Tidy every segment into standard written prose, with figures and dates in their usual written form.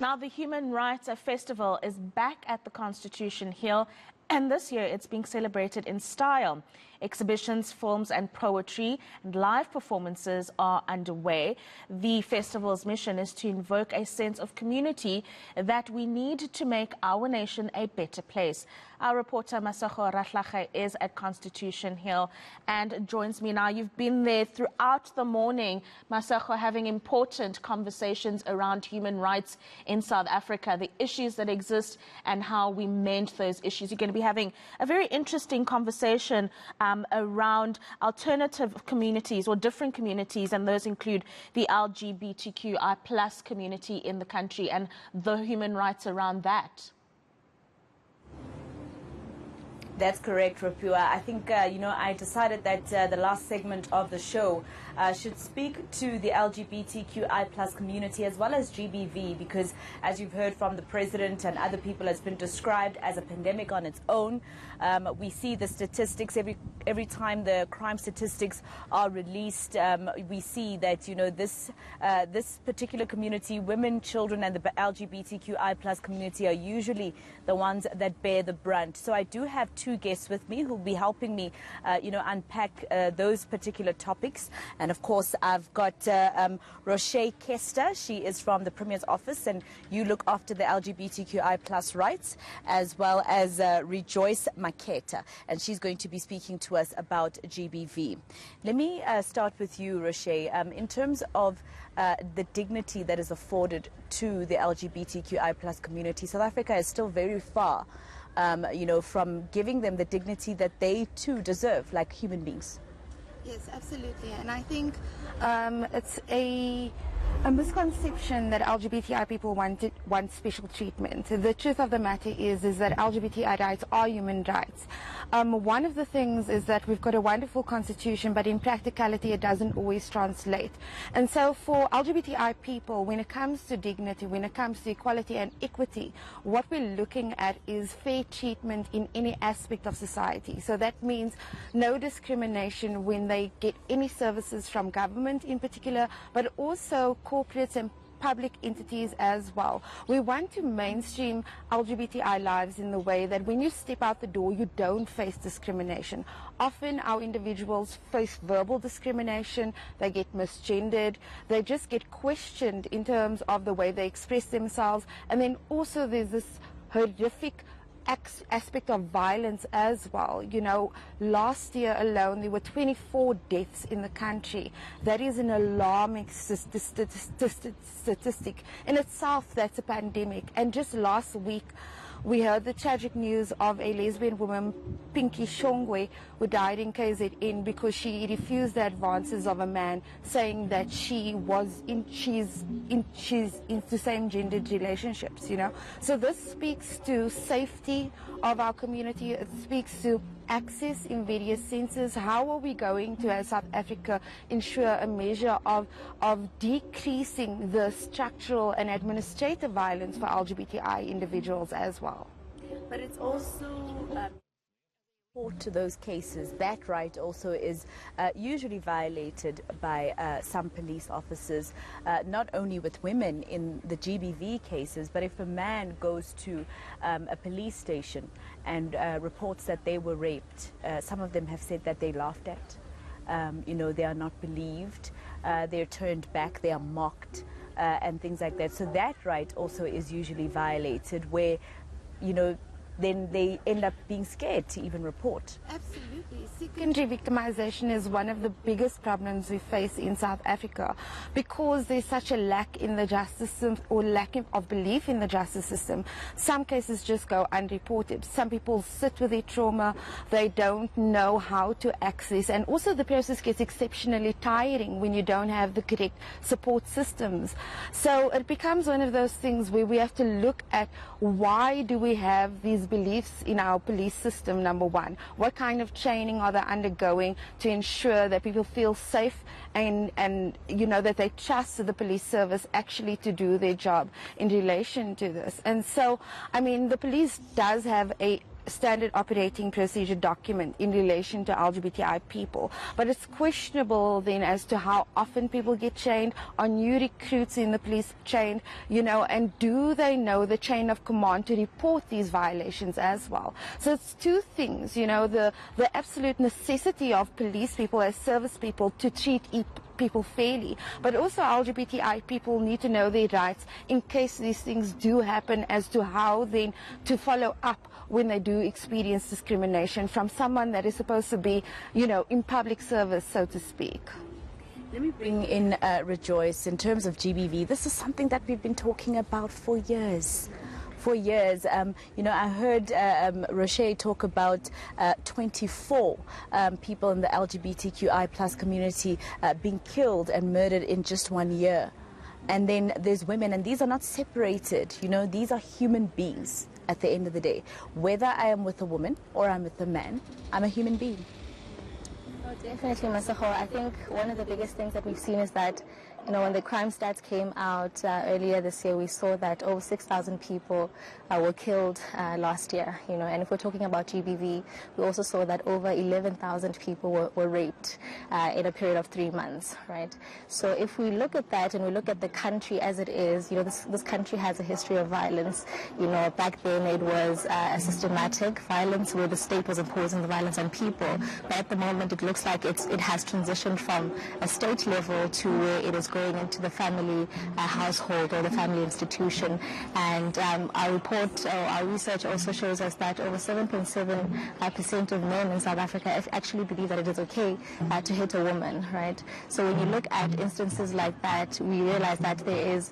Now, the Human Rights Festival is back at the Constitution Hill, and this year it's being celebrated in style. Exhibitions, films and poetry and live performances are underway. The festival's mission is to invoke a sense of community that we need to make our nation a better place. Our reporter Masego Rahlaga is at Constitution Hill and joins me now. You've been there throughout the morning, Masego, having important conversations around human rights in South Africa, the issues that exist and how we mend those issues. You're going to be having a very interesting conversation around alternative communities or different communities, and those include the LGBTQI plus community in the country and the human rights around that. That's correct, Rapiwa. I think, I decided that the last segment of the show should speak to the LGBTQI plus community as well as GBV, because as you've heard from the president and other people, it's been described as a pandemic on its own. We see the statistics every time the crime statistics are released. We see that, this particular community, women, children and the LGBTQI plus community are usually the ones that bear the brunt. So I do have two guests with me who will be helping me, unpack those particular topics. And of course, I've got Roche Kester. She is from the Premier's office, and you look after the LGBTQI plus rights, as well as Rejoice Maketa, and she's going to be speaking to us about GBV. Let me start with you, Roche. In terms of the dignity that is afforded to the LGBTQI plus community, South Africa is still very far from giving them the dignity that they too deserve, like human beings. Yes, absolutely. And I think it's a misconception that LGBTI people want special treatment. The truth of the matter is that LGBTI rights are human rights. One of the things is that we've got a wonderful constitution, but in practicality it doesn't always translate. And so for LGBTI people, when it comes to dignity, when it comes to equality and equity, what we're looking at is fair treatment in any aspect of society. So that means no discrimination when they get any services from government in particular, but also corporates and public entities as well. We want to mainstream LGBTI lives in the way that when you step out the door, you don't face discrimination. Often our individuals face verbal discrimination, they get misgendered, they just get questioned in terms of the way they express themselves, and then also there's this horrific aspect of violence as well. Last year alone there were 24 deaths in the country. That is an alarming statistic in itself. That's a pandemic. And just last week we heard the tragic news of a lesbian woman, Pinky Shongwe, who died in KZN because she refused the advances of a man, saying that she's into same-gendered relationships. So this speaks to safety of our community. It speaks to access in various senses. How are we going to, as South Africa, ensure a measure of decreasing the structural and administrative violence for LGBTI individuals as well? But it's also to those cases, that right also is usually violated by some police officers, not only with women in the GBV cases, but if a man goes to a police station and reports that they were raped, some of them have said that they laughed at, they are not believed, they're turned back, they are mocked, and things like that. So that right also is usually violated, where, then they end up being scared to even report. Absolutely. Secondary victimization is one of the biggest problems we face in South Africa, because there's such a lack in the justice system, or lack of belief in the justice system. Some cases just go unreported. Some people sit with their trauma, they don't know how to access, and also the process gets exceptionally tiring when you don't have the correct support systems. So it becomes one of those things where we have to look at, why do we have these beliefs in our police system? Number one, what kind of training are they undergoing to ensure that people feel safe and that they trust the police service actually to do their job in relation to this? And so, the police does have a standard operating procedure document in relation to LGBTI people. But it's questionable then as to how often people get trained, are new recruits in the police trained, and do they know the chain of command to report these violations as well? So it's two things, the absolute necessity of police people as service people to treat people fairly, but also LGBTI people need to know their rights in case these things do happen, as to how then to follow up when they do experience discrimination from someone that is supposed to be, in public service, so to speak. Let me bring in Rejoice. In terms of GBV, this is something that we've been talking about for years. I heard Roche talk about 24 people in the LGBTQI plus community being killed and murdered in just 1 year. And then there's women, and these are not separated. These are human beings at the end of the day. Whether I am with a woman or I'm with a man, I'm a human being. Oh, definitely, Masego. I think one of the biggest things that we've seen is that when the crime stats came out earlier this year, we saw that over 6,000 people were killed last year, and if we're talking about GBV, we also saw that over 11,000 people were raped in a period of 3 months, right? So if we look at that and we look at the country as it is, this country has a history of violence. Back then it was a systematic violence where the state was imposing the violence on people, but at the moment it looks like it has transitioned from a state level to where it is going into the family household or the family institution. And our research also shows us that over 7.7% of men in South Africa actually believe that it is okay to hit a woman, right? So when you look at instances like that, we realize that there is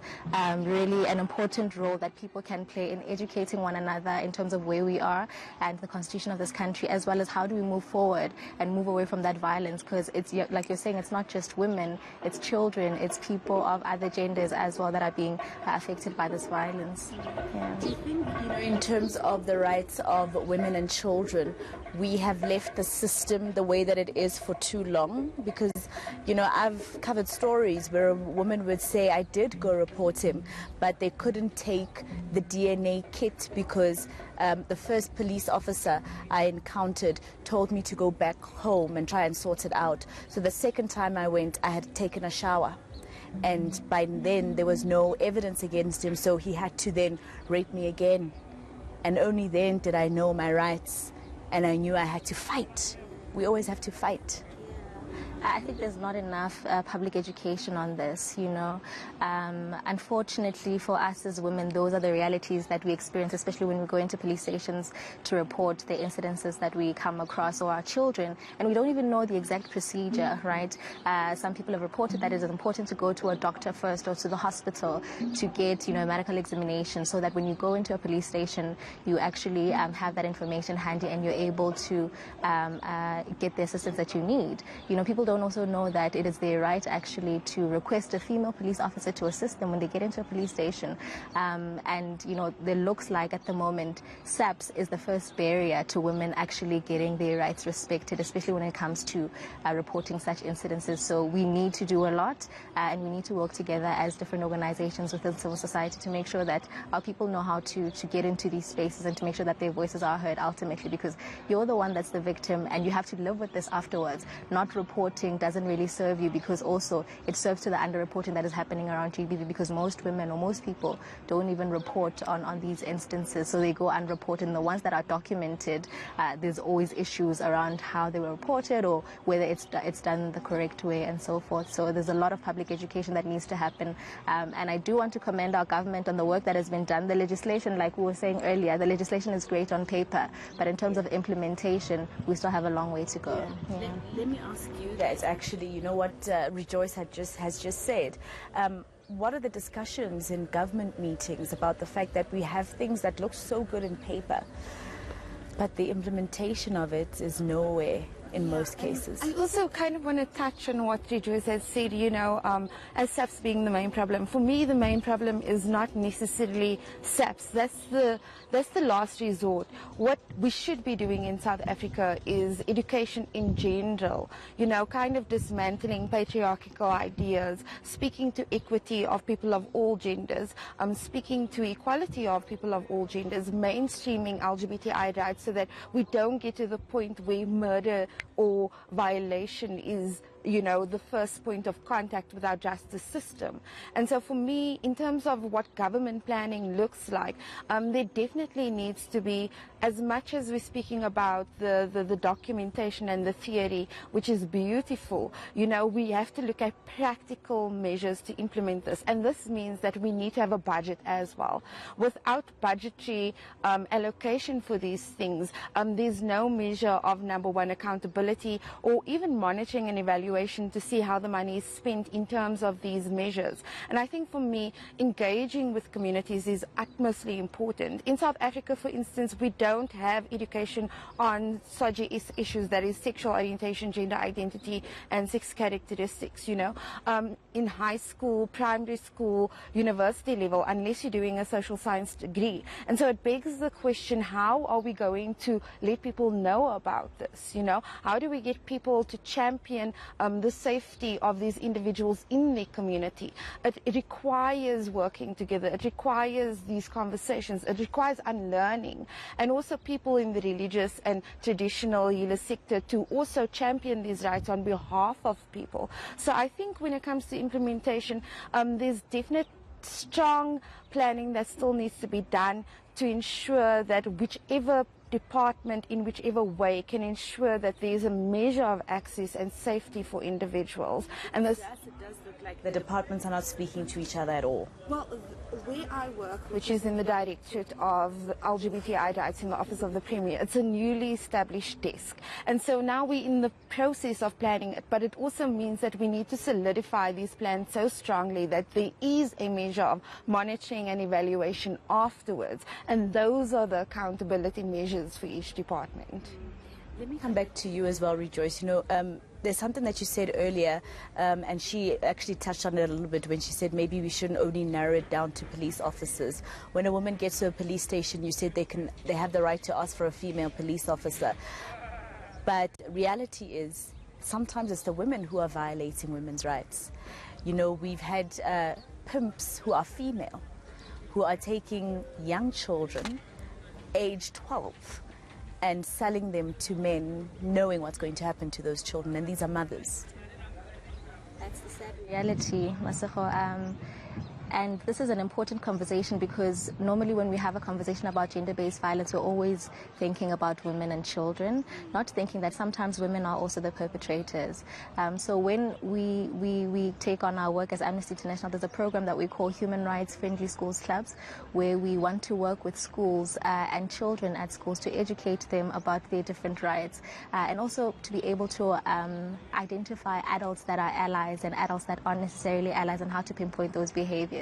really an important role that people can play in educating one another in terms of where we are and the constitution of this country, as well as how do we move forward and move away from that violence, because it's, like you're saying, it's not just women, it's children, it's people of other genders as well that are being affected by this violence. Yeah. Do you think, in terms of the rights of women and children, we have left the system the way that it is for too long? Because, I've covered stories where a woman would say, I did go report him, but they couldn't take the DNA kit because the first police officer I encountered told me to go back home and try and sort it out. So the second time I went, I had taken a shower. And by then there was no evidence against him, so he had to then rape me again. And only then did I know my rights, and I knew I had to fight. We always have to fight. I think there's not enough public education on this, Unfortunately for us as women, those are the realities that we experience, especially when we go into police stations to report the incidences that we come across, or our children, and we don't even know the exact procedure, right? Some people have reported that it is important to go to a doctor first or to the hospital to get, medical examination, so that when you go into a police station, you actually have that information handy and you're able to get the assistance that you need. People don't also know that it is their right actually to request a female police officer to assist them when they get into a police station. There looks like at the moment SAPS is the first barrier to women actually getting their rights respected, especially when it comes to reporting such incidences. So we need to do a lot, and we need to work together as different organizations within civil society to make sure that our people know how to get into these spaces and to make sure that their voices are heard ultimately, because you're the one that's the victim and you have to live with this afterwards. Not reporting doesn't really serve you, because also it serves to the underreporting that is happening around GBV, because most women or most people don't even report on these instances, so they go unreported. And the ones that are documented, there's always issues around how they were reported or whether it's done the correct way and so forth. So there's a lot of public education that needs to happen, and I do want to commend our government on the work that has been done. The legislation, like we were saying earlier, the legislation is great on paper, but in terms of implementation, we still have a long way to go. Yeah. Let me ask you guys, actually, what Rejoice has just said. What are the discussions in government meetings about the fact that we have things that look so good in paper, but the implementation of it is nowhere in most cases. I also kind of want to touch on what Rejoice has said, as SAPS being the main problem. For me, the main problem is not necessarily SAPS. That's the last resort. What we should be doing in South Africa is education in general, kind of dismantling patriarchal ideas, speaking to equity of people of all genders, speaking to equality of people of all genders, mainstreaming LGBTI rights so that we don't get to the point where murder or violation is the first point of contact with our justice system. And so for me, in terms of what government planning looks like, there definitely needs to be, as much as we're speaking about the documentation and the theory, which is beautiful, we have to look at practical measures to implement this. And this means that we need to have a budget as well. Without budgetary allocation for these things, there's no measure of, number one, accountability or even monitoring and evaluation to see how the money is spent in terms of these measures. And I think for me, engaging with communities is utmostly important. In South Africa, for instance, we don't have education on SOGI issues, that is sexual orientation, gender identity, and sex characteristics, in high school, primary school, university level, unless you're doing a social science degree. And so it begs the question, how are we going to let people know about this? How do we get people to champion the safety of these individuals in the community? It requires working together. It requires these conversations. It requires unlearning, and also people in the religious and traditional healer sector to also champion these rights on behalf of people. So I think when it comes to implementation, there's definite strong planning that still needs to be done to ensure that whichever department in whichever way can ensure that there is a measure of access and safety for individuals. And this, it does look like the departments are not speaking to each other at all. Well, where I work, which is in the Directorate of LGBTI Rights in the Office of the Premier, it's a newly established desk. And so now we're in the process of planning it, but it also means that we need to solidify these plans so strongly that there is a measure of monitoring and evaluation afterwards. And those are the accountability measures for each department. Let me come back to you as well, Rejoice. There's something that you said earlier, and she actually touched on it a little bit when she said maybe we shouldn't only narrow it down to police officers. When a woman gets to a police station, you said they have the right to ask for a female police officer. But reality is, sometimes it's the women who are violating women's rights. We've had pimps who are female, who are taking young children, age 12, and selling them to men, knowing what's going to happen to those children, and these are mothers. That's the sad reality, Masego. And this is an important conversation because normally when we have a conversation about gender-based violence, we're always thinking about women and children, not thinking that sometimes women are also the perpetrators. So when we take on our work as Amnesty International, there's a program that we call Human Rights Friendly Schools Clubs, where we want to work with schools and children at schools to educate them about their different rights, and also to be able to identify adults that are allies and adults that aren't necessarily allies, and how to pinpoint those behaviors.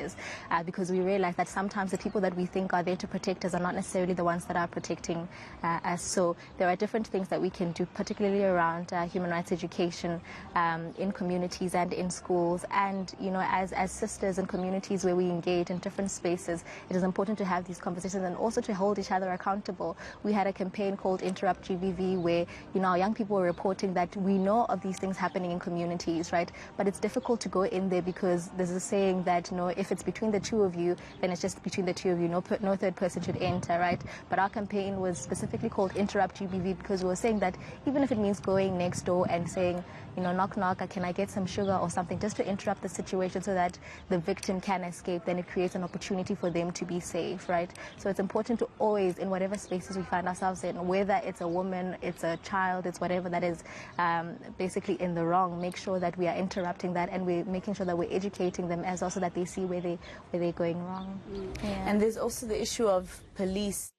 Because we realize that sometimes the people that we think are there to protect us are not necessarily the ones that are protecting us. So there are different things that we can do, particularly around human rights education in communities and in schools. And, as sisters in communities where we engage in different spaces, it is important to have these conversations and also to hold each other accountable. We had a campaign called Interrupt GBV where, our young people were reporting that we know of these things happening in communities, right? But it's difficult to go in there because there's a saying that, if it's between the two of you, then it's just between the two of you. No third person should enter, right? But our campaign was specifically called Interrupt GBV because we were saying that even if it means going next door and saying, knock, knock, can I get some sugar or something, just to interrupt the situation so that the victim can escape, then it creates an opportunity for them to be safe, right? So it's important to always, in whatever spaces we find ourselves in, whether it's a woman, it's a child, it's whatever that is basically in the wrong, make sure that we are interrupting that and we're making sure that we're educating them as also that they see where they're going wrong. Yeah. And there's also the issue of police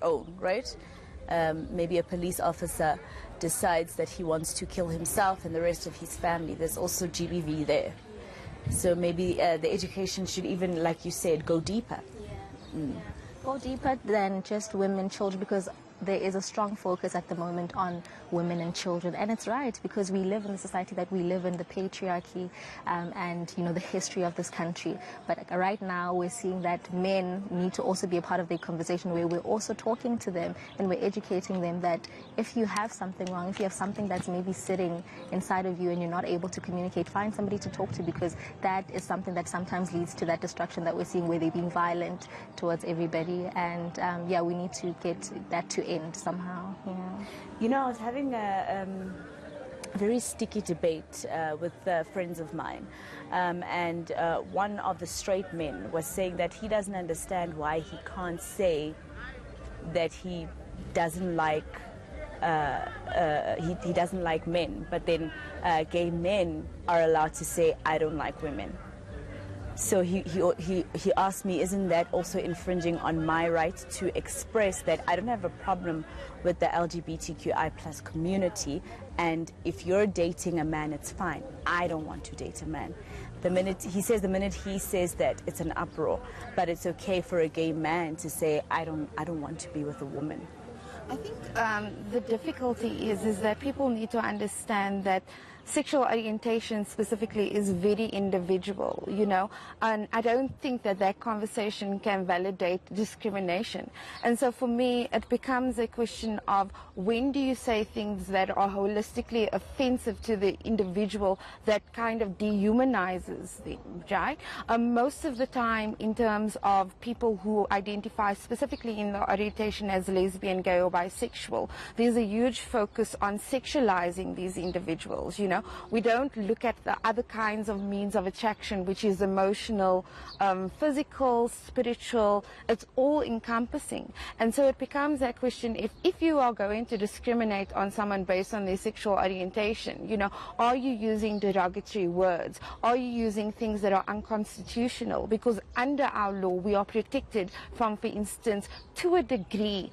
own, right? Maybe a police officer decides that he wants to kill himself and the rest of his family. There's also GBV there. So maybe the education should even, like you said, go deeper. Go deeper than just women, children, because there is a strong focus at the moment on women and children, and it's right, because we live in the society that we live in, the patriarchy and the history of this country. But right now we're seeing that men need to also be a part of the conversation, where we're also talking to them and we're educating them that if you have something wrong, if you have something that's maybe sitting inside of you and you're not able to communicate, find somebody to talk to, because that is something that sometimes leads to that destruction that we're seeing, where they're being violent towards everybody. And yeah, we need to get that to end somehow. I was having a very sticky debate with friends of mine, and one of the straight men was saying that he doesn't understand why he can't say that he doesn't like he doesn't like men, but then gay men are allowed to say, I don't like women. So he asked me, isn't that also infringing on my right to express that I don't have a problem with the LGBTQI plus community, and if you're dating a man, it's fine. I don't want to date a man. The minute he says that, it's an uproar, but it's okay for a gay man to say, I don't want to be with a woman. I think the difficulty is that people need to understand that sexual orientation specifically is very individual, and I don't think that conversation can validate discrimination. And so for me, it becomes a question of, when do you say things that are holistically offensive to the individual that kind of dehumanizes them, right? Most of the time, in terms of people who identify specifically in the orientation as lesbian, gay or bisexual, there's a huge focus on sexualizing these individuals, We don't look at the other kinds of means of attraction, which is emotional, physical, spiritual. It's all encompassing. And so it becomes that question, if you are going to discriminate on someone based on their sexual orientation, are you using derogatory words? Are you using things that are unconstitutional? Because under our law, we are protected from, for instance, to a degree,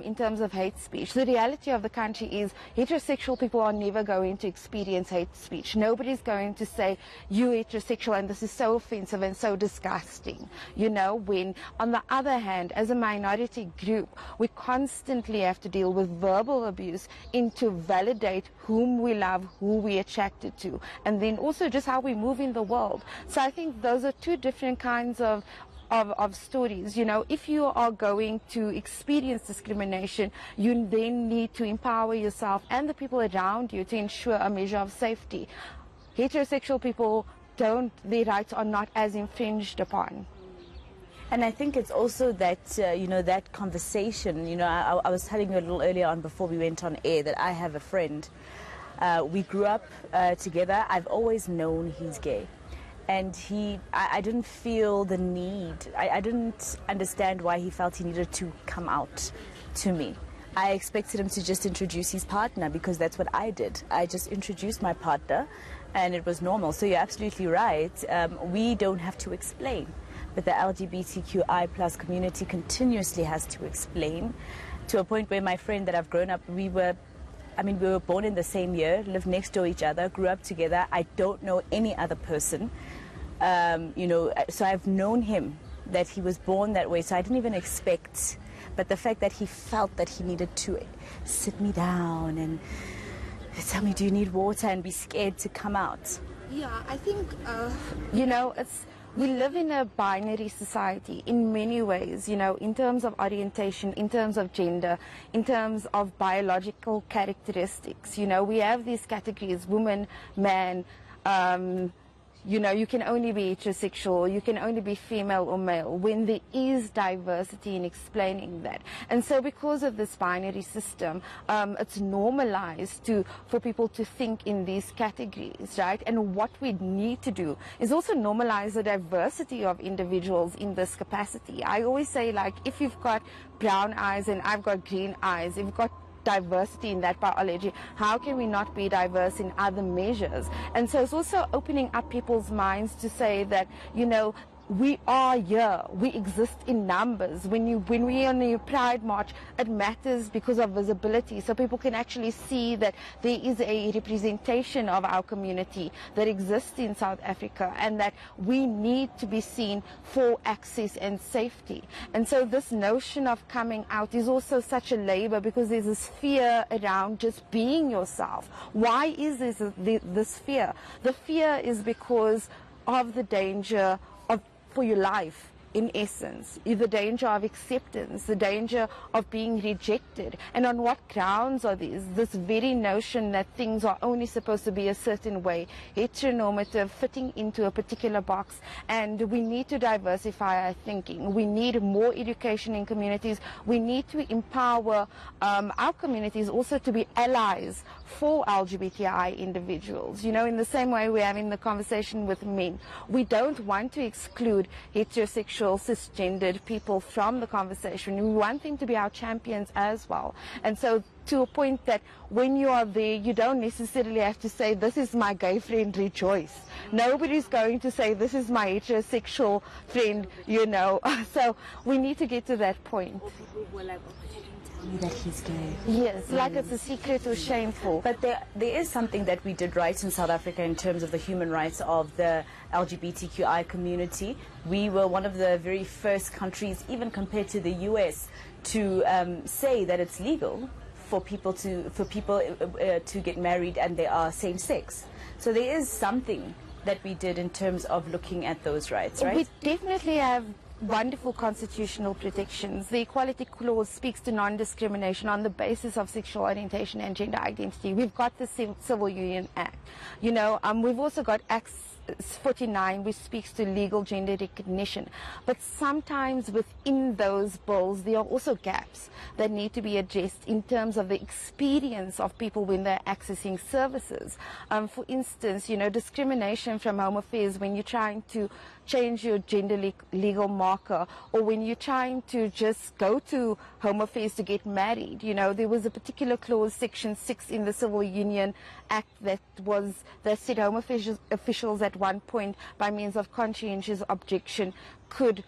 in terms of hate speech. The reality of the country is heterosexual people are never going to experience hate speech. Nobody's going to say, you heterosexual and this is so offensive and so disgusting. When on the other hand, as a minority group, we constantly have to deal with verbal abuse to validate whom we love, who we're attracted to, and then also just how we move in the world. So I think those are two different kinds of stories. If you are going to experience discrimination, you then need to empower yourself and the people around you to ensure a measure of safety. Heterosexual people their rights are not as infringed upon. And I think it's also that, that conversation, I was telling you a little earlier on before we went on air that I have a friend. We grew up together. I've always known he's gay. And I didn't feel the need, I didn't understand why he felt he needed to come out to me. I expected him to just introduce his partner, because that's what I did. I just introduced my partner and it was normal. So you're absolutely right. We don't have to explain, but the LGBTQI plus community continuously has to explain, to a point where my friend that I've grown up, we were born in the same year, lived next to each other, grew up together. I don't know any other person. So I've known him, that he was born that way, so I didn't even expect. But the fact that he felt that he needed to sit me down and tell me, do you need water, and be scared to come out. Yeah, I think, we live in a binary society in many ways, in terms of orientation, in terms of gender, in terms of biological characteristics. We have these categories, woman, man, you can only be heterosexual, you can only be female or male, when there is diversity in explaining that. And so because of this binary system, it's normalized for people to think in these categories, right? And what we need to do is also normalize the diversity of individuals in this capacity. I always say, if you've got brown eyes and I've got green eyes, if you've got diversity in that biology, how can we not be diverse in other measures? And so it's also opening up people's minds to say that, we are here. We exist in numbers. When we are on a Pride March, it matters because of visibility, so people can actually see that there is a representation of our community that exists in South Africa, and that we need to be seen for access and safety. And so this notion of coming out is also such a labor, because there's this fear around just being yourself. Why is this fear? The fear is because of the danger for your life, in essence, the danger of acceptance, the danger of being rejected. And on what grounds are these? This very notion that things are only supposed to be a certain way, heteronormative, fitting into a particular box. And we need to diversify our thinking. We need more education in communities. We need to empower our communities also to be allies for LGBTI individuals. You know, in the same way we're having the conversation with men. We don't want to exclude heterosexual, cisgendered people from the conversation. We want them to be our champions as well. And so, to a point that when you are there, you don't necessarily have to say, this is my gay friend, rejoice. Nobody's going to say, this is my heterosexual friend, you know. So we need to get to that point. Or people were like, oh, but you didn't tell me that he's gay. Yes, like it's a secret or shameful. But there is something that we did right in South Africa in terms of the human rights of the LGBTQI community. We were one of the very first countries, even compared to the US, to say that it's legal for people to get married and they are same sex. So there is something that we did in terms of looking at those rights, right? We definitely have wonderful constitutional protections. The Equality Clause speaks to non-discrimination on the basis of sexual orientation and gender identity. We've got the Civil Union Act. You know, we've also got Act 49, which speaks to legal gender recognition. But sometimes within those bills, there are also gaps that need to be addressed in terms of the experience of people when they're accessing services. For instance, you know, discrimination from Home Affairs when you're trying to change your gender legal marker, or when you're trying to just go to Home Affairs to get married. You know, there was a particular clause, Section 6 in the Civil Union Act, that said Home officials at one point, by means of conscientious objection, could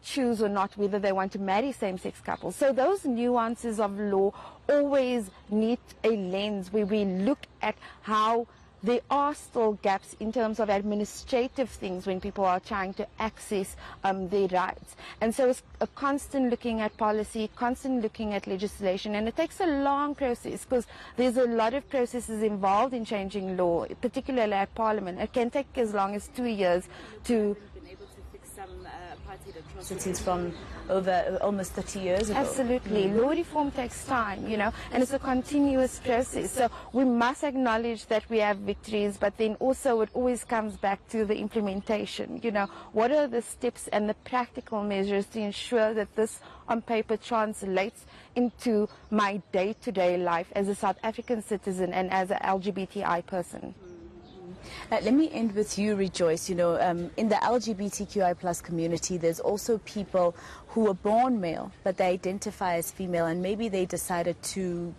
choose or not whether they want to marry same-sex couples. So those nuances of law always need a lens where we look at how there are still gaps in terms of administrative things when people are trying to access their rights. And so it's a constant looking at policy, constant looking at legislation, and it takes a long process because there's a lot of processes involved in changing law, particularly at Parliament. It can take as long as 2 years to atrocities from over almost 30 years ago. Absolutely. Law reform takes time, you know, and it's a continuous process. So we must acknowledge that we have victories, but then also it always comes back to the implementation. You know, what are the steps and the practical measures to ensure that this on paper translates into my day-to-day life as a South African citizen and as an LGBTI person? Let me end with you, Rejoice. You know, in the LGBTQI plus community, there's also people who are born male, but they identify as female, and maybe they decided to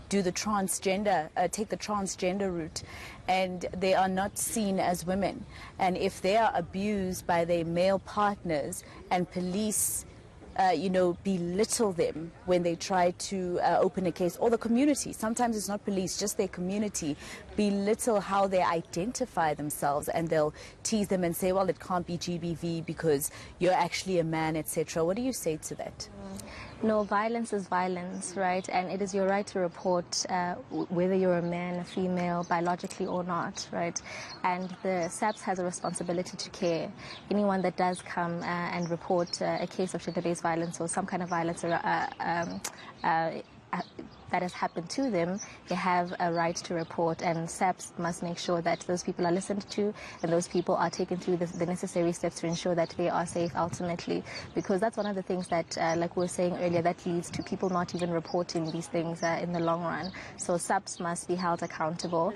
do the transgender, take the transgender route, and they are not seen as women. And if they are abused by their male partners and police you know, belittle them when they try to open a case, or the community, sometimes it's not police, just their community, belittle how they identify themselves, and they'll tease them and say, well, it can't be GBV because you're actually a man, etc. What do you say to that? No, violence is violence, right? And it is your right to report whether you're a man, a female, biologically or not, right? And the SAPS has a responsibility to care. Anyone that does come and report a case of gender-based violence or some kind of violence that has happened to them, they have a right to report, and SAPS must make sure that those people are listened to and those people are taken through the necessary steps to ensure that they are safe ultimately, because that's one of the things that, like we were saying earlier, that leads to people not even reporting these things in the long run. So SAPS must be held accountable.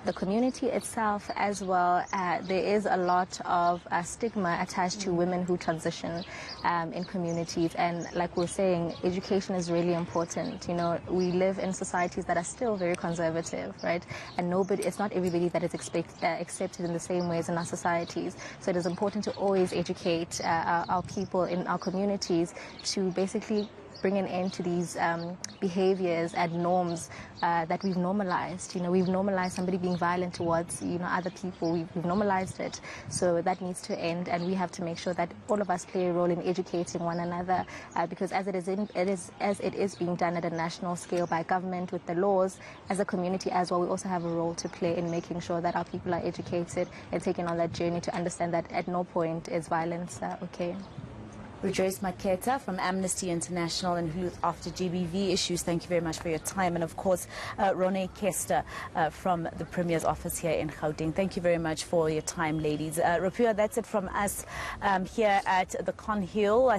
the community itself as well. There is a lot of stigma attached to women who transition in communities, and like we're saying, education is really important. You know, we live in societies that are still very conservative, right? And it's not everybody that is accepted in the same ways in our societies. So it is important to always educate our people in our communities to basically bring an end to these behaviors and norms that we've normalized. You know, we've normalized somebody being violent towards, you know, other people. We've normalized it. So that needs to end, and we have to make sure that all of us play a role in educating one another, because as it is being done at a national scale by government with the laws, as a community as well, we also have a role to play in making sure that our people are educated and taking on that journey to understand that at no point is violence okay. Rejoice Maketa from Amnesty International and who looked after GBV issues. Thank you very much for your time. And of course, Rone Kester from the Premier's office here in Gauteng. Thank you very much for your time, ladies. Rapua, that's it from us here at the Con Hill.